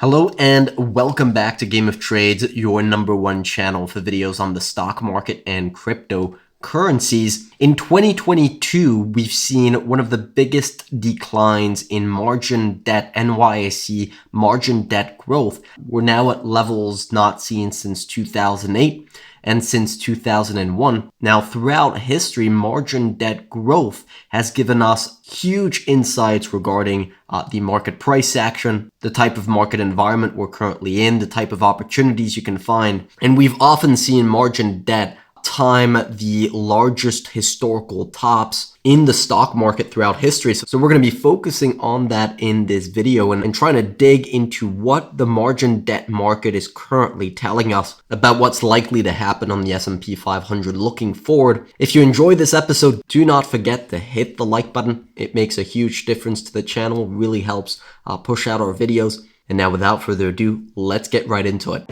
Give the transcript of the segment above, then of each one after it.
Hello and welcome back to Game of Trades, your #1 channel for videos on the stock market and cryptocurrencies. In 2022, we've seen one of the biggest declines in margin debt, NYSE margin debt growth. We're now at levels not seen since 2008 and since 2001. Now, throughout history, margin debt growth has given us huge insights regarding the market price action, the type of market environment we're currently in, the type of opportunities you can find. And we've often seen margin debt time the largest historical tops in the stock market throughout history. So we're going to be focusing on that in this video and trying to dig into what the margin debt market is currently telling us about what's likely to happen on the SP 500 looking forward. If you enjoy this episode, do not forget to hit the like button. It makes a huge difference to the channel, really helps push out our videos. And now without further ado, let's get right into it.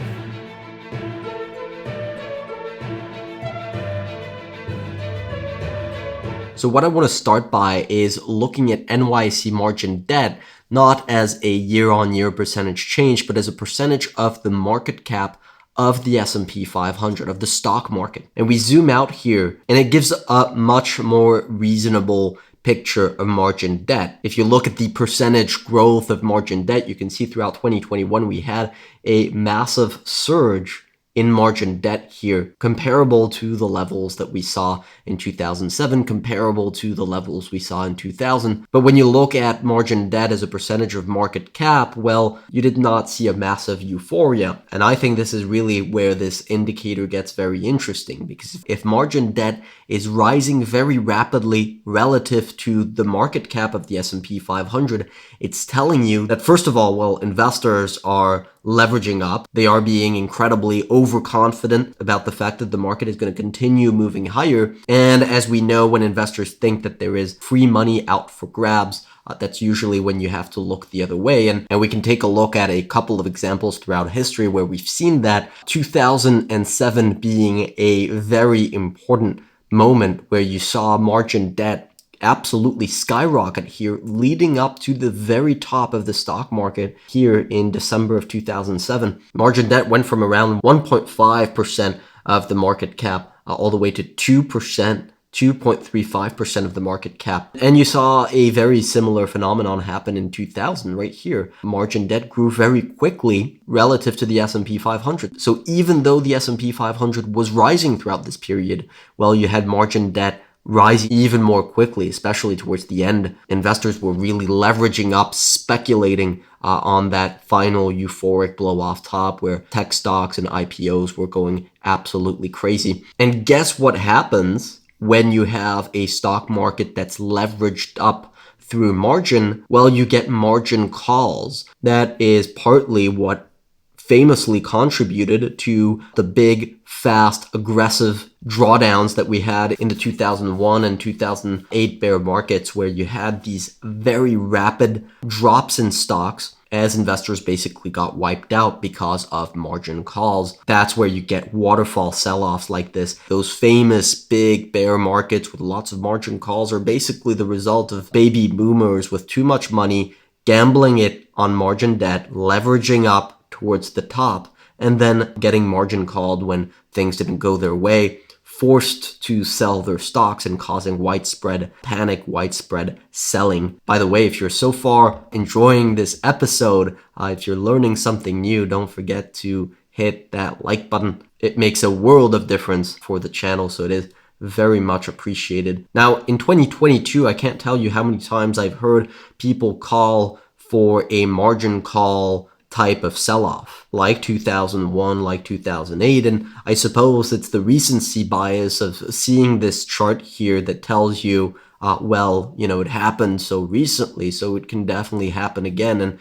So what I want to start by is looking at NYSE margin debt, not as a year-on-year percentage change, but as a percentage of the market cap of the SP 500, of the stock market. And we zoom out here, and it gives a much more reasonable picture of margin debt. If you look at the percentage growth of margin debt, you can see throughout 2021, we had a massive surge in margin debt here, comparable to the levels that we saw in 2007, comparable to the levels we saw in 2000. But when you look at margin debt as a percentage of market cap, well, you did not see a massive euphoria. And I think this is really where this indicator gets very interesting, because if margin debt is rising very rapidly relative to the market cap of the SP 500, it's telling you that, first of all, well, investors are leveraging up. They are being incredibly overconfident about the fact that the market is going to continue moving higher. And as we know, when investors think that there is free money out for grabs, that's usually when you have to look the other way. And we can take a look at a couple of examples throughout history where we've seen that. 2007 being a very important moment where you saw margin debt absolutely skyrocket here, leading up to the very top of the stock market here in December of 2007. Margin debt went from around 1.5% of the market cap all the way to 2%. 2.35% of the market cap. And you saw a very similar phenomenon happen in 2000 right here. Margin debt grew very quickly relative to the SP 500. So even though the SP 500 was rising throughout this period, well, you had margin debt rise even more quickly, especially towards the end. Investors were really leveraging up, speculating on that final euphoric blow off top where tech stocks and IPOs were going absolutely crazy. And guess what happens when you have a stock market that's leveraged up through margin? Well, you get margin calls. That is partly what famously contributed to the big, fast, aggressive drawdowns that we had in the 2001 and 2008 bear markets, where you had these very rapid drops in stocks as investors basically got wiped out because of margin calls. That's where you get waterfall sell-offs like this. Those famous big bear markets with lots of margin calls are basically the result of baby boomers with too much money, gambling it on margin debt, leveraging up towards the top, and then getting margin called when things didn't go their way, forced to sell their stocks and causing widespread panic, widespread selling. By the way, if you're so far enjoying this episode, if you're learning something new, don't forget to hit that like button. It makes a world of difference for the channel, so it is very much appreciated. Now, in 2022, I can't tell you how many times I've heard people call for a margin call type of sell-off, like 2001, like 2008. And I suppose it's the recency bias of seeing this chart here that tells you, well, it happened so recently, so it can definitely happen again. And,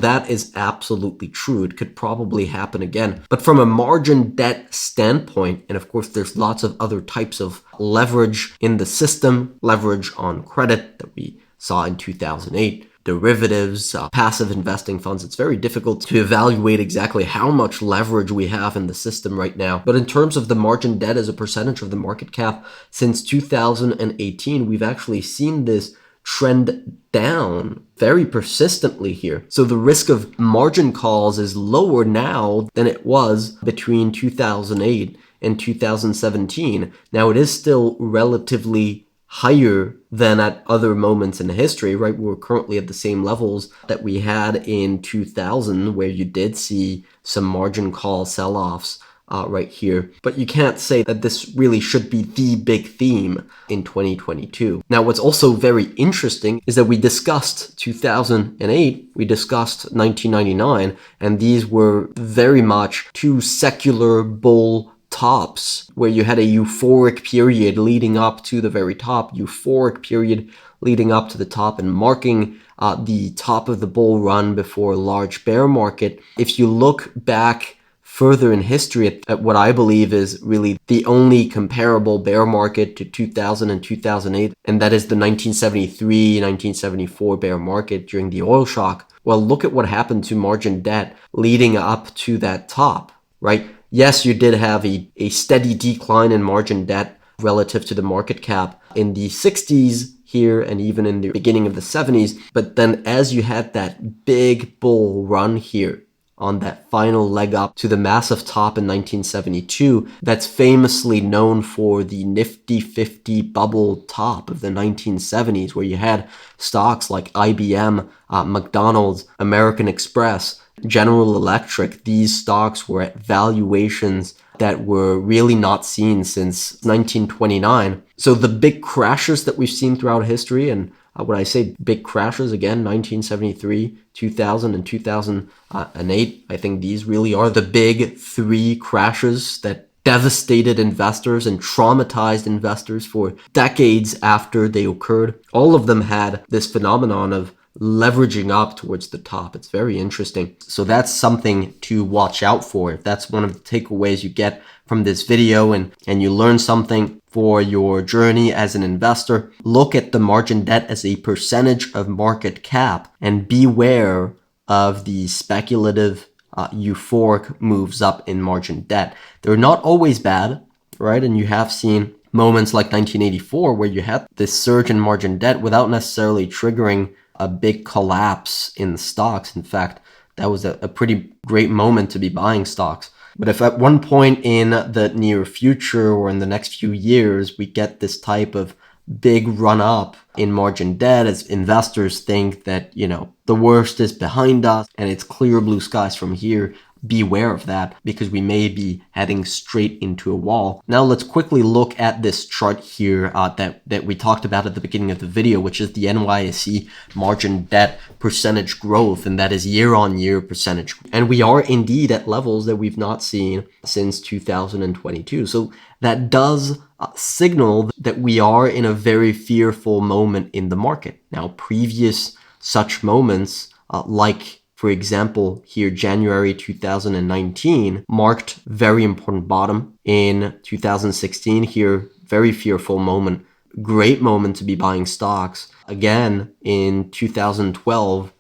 that is absolutely true. It could probably happen again. But from a margin debt standpoint, and of course, there's lots of other types of leverage in the system, leverage on credit that we saw in 2008, derivatives, passive investing funds. It's very difficult to evaluate exactly how much leverage we have in the system right now. But in terms of the margin debt as a percentage of the market cap, since 2018, we've actually seen this trend down very persistently here. So the risk of margin calls is lower now than it was between 2008 and 2017. Now it is still relatively higher than at other moments in history, right? We're currently at the same levels that we had in 2000, where you did see some margin call sell-offs right here. But you can't say that this really should be the big theme in 2022. Now, what's also very interesting is that we discussed 2008, we discussed 1999, and these were very much two secular bull tops, where you had a euphoric period leading up to the very top, euphoric period leading up to the top and marking the top of the bull run before a large bear market. If you look back further in history at what I believe is really the only comparable bear market to 2000 and 2008, and that is the 1973-1974 bear market during the oil shock. Well, look at what happened to margin debt leading up to that top, right? Yes, you did have a steady decline in margin debt relative to the market cap in the 60s here and even in the beginning of the 70s. But then as you had that big bull run here on that final leg up to the massive top in 1972, that's famously known for the Nifty 50 bubble top of the 1970s, where you had stocks like IBM, McDonald's, American Express, General Electric. These stocks were at valuations that were really not seen since 1929. So the big crashes that we've seen throughout history, and when I say big crashes, again, 1973, 2000, and 2008, I think these really are the big three crashes that devastated investors and traumatized investors for decades after they occurred. All of them had this phenomenon of leveraging up towards the top. It's very interesting. So that's something to watch out for. If that's one of the takeaways you get from this video and you learn something for your journey as an investor, look at the margin debt as a percentage of market cap and beware of the speculative euphoric moves up in margin debt. They're not always bad, right? And you have seen moments like 1984 where you had this surge in margin debt without necessarily triggering a big collapse in the stocks. In fact, that was a pretty great moment to be buying stocks. But if at one point in the near future or in the next few years, we get this type of big run up in margin debt as investors think that, the worst is behind us and it's clear blue skies from here, beware of that, because we may be heading straight into a wall. Now let's quickly look at this chart here that we talked about at the beginning of the video, which is the NYSE margin debt percentage growth, and that is year-on-year percentage. And we are indeed at levels that we've not seen since 2022. So that does signal that we are in a very fearful moment in the market. Now, previous such moments, like for example, here, January 2019 marked very important bottom. In 2016 here, very fearful moment, great moment to be buying stocks. Again, in 2012,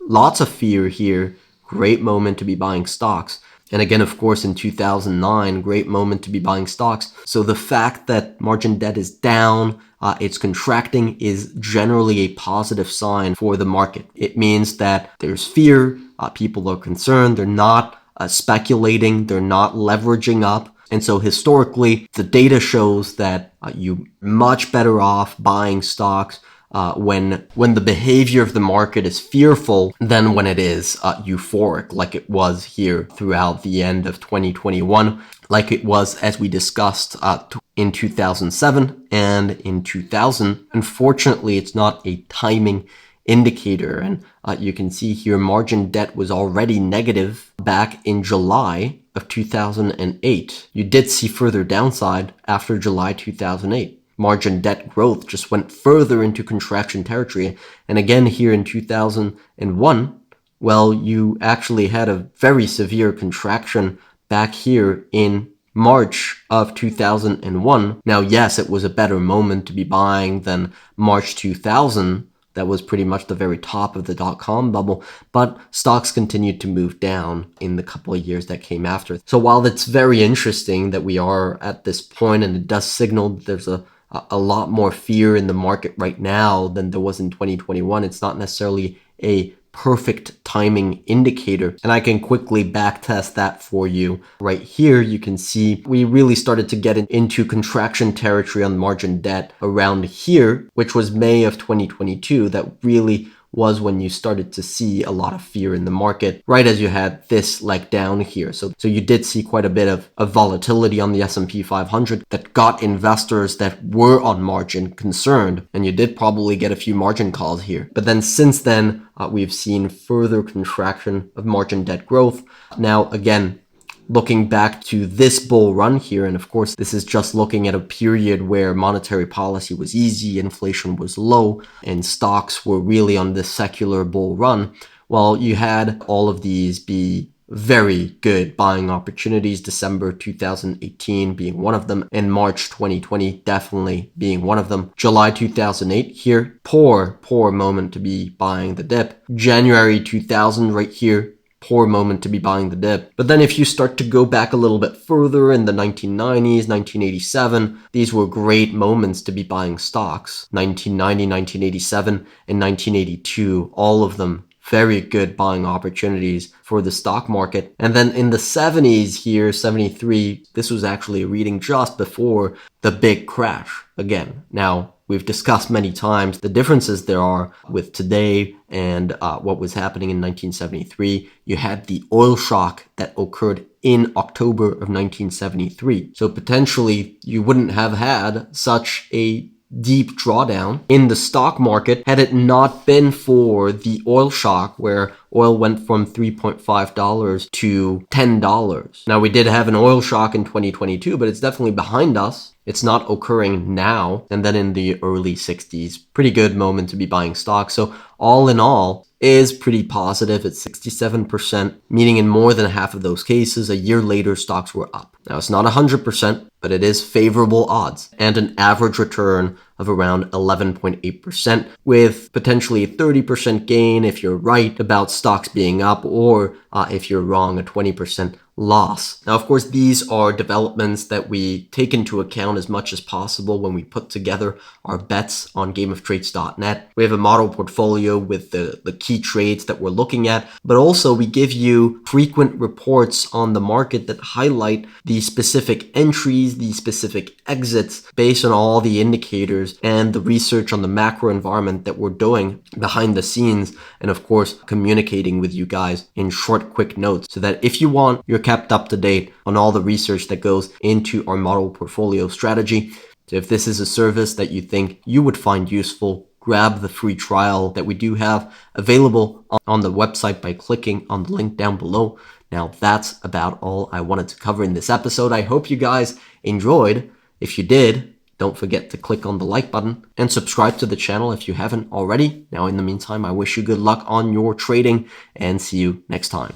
lots of fear here, great moment to be buying stocks. And again, of course, in 2009, great moment to be buying stocks. So the fact that margin debt is down, it's contracting, is generally a positive sign for the market. It means that there's fear, people are concerned, they're not speculating, they're not leveraging up. And so historically, the data shows that you're much better off buying stocks when the behavior of the market is fearful than when it is euphoric, like it was here throughout the end of 2021, like it was, as we discussed, in 2007 and in 2000. Unfortunately, it's not a timing indicator. And you can see here margin debt was already negative back in July of 2008. You did see further downside after July 2008. Margin debt growth just went further into contraction territory. And again, here in 2001, well, you actually had a very severe contraction back here in March of 2001. Now, yes, it was a better moment to be buying than March 2000. That was pretty much the very top of the dot-com bubble, but stocks continued to move down in the couple of years that came after. So while it's very interesting that we are at this point and it does signal that there's a a lot more fear in the market right now than there was in 2021. It's not necessarily a perfect timing indicator. And I can quickly backtest that for you. Right here, you can see we really started to get into contraction territory on margin debt around here, which was May of 2022. That really was when you started to see a lot of fear in the market, right as you had this leg down here. So you did see quite a bit of volatility on the S&P 500 that got investors that were on margin concerned, and you did probably get a few margin calls here. But then since then, we've seen further contraction of margin debt growth. Now, again, looking back to this bull run here, and of course, this is just looking at a period where monetary policy was easy, inflation was low, and stocks were really on this secular bull run. Well, you had all of these be very good buying opportunities, December 2018 being one of them, and March 2020 definitely being one of them. July 2008 here, poor moment to be buying the dip. January 2000 right here, poor moment to be buying the dip. But then if you start to go back a little bit further in the 1990s, 1987, these were great moments to be buying stocks. 1990, 1987, and 1982, all of them very good buying opportunities for the stock market. And then in the 70s here, 73, this was actually a reading just before the big crash again. Now, we've discussed many times the differences there are with today and what was happening in 1973. You had the oil shock that occurred in October of 1973. So potentially you wouldn't have had such a deep drawdown in the stock market had it not been for the oil shock where oil went from $3.5 to $10. Now, we did have an oil shock in 2022, but it's definitely behind us. It's not occurring now. And then in the early 60s, pretty good moment to be buying stocks. So all in all, is pretty positive at 67%, meaning in more than half of those cases, a year later, stocks were up. Now, it's not 100%, but it is favorable odds and an average return of around 11.8%, with potentially a 30% gain if you're right about stocks being up, or if you're wrong, a 20% loss. Now, of course, these are developments that we take into account as much as possible when we put together our bets on gameoftrades.net. We have a model portfolio with the key trades that we're looking at, but also we give you frequent reports on the market that highlight the specific entries, the specific exits based on all the indicators and the research on the macro environment that we're doing behind the scenes, and of course, communicating with you guys in short, quick notes so that if you want, you're kept up to date on all the research that goes into our model portfolio strategy. So if this is a service that you think you would find useful, grab the free trial that we do have available on the website by clicking on the link down below. Now, that's about all I wanted to cover in this episode. I hope you guys enjoyed. If you did, don't forget to click on the like button and subscribe to the channel if you haven't already. Now, in the meantime, I wish you good luck on your trading and see you next time.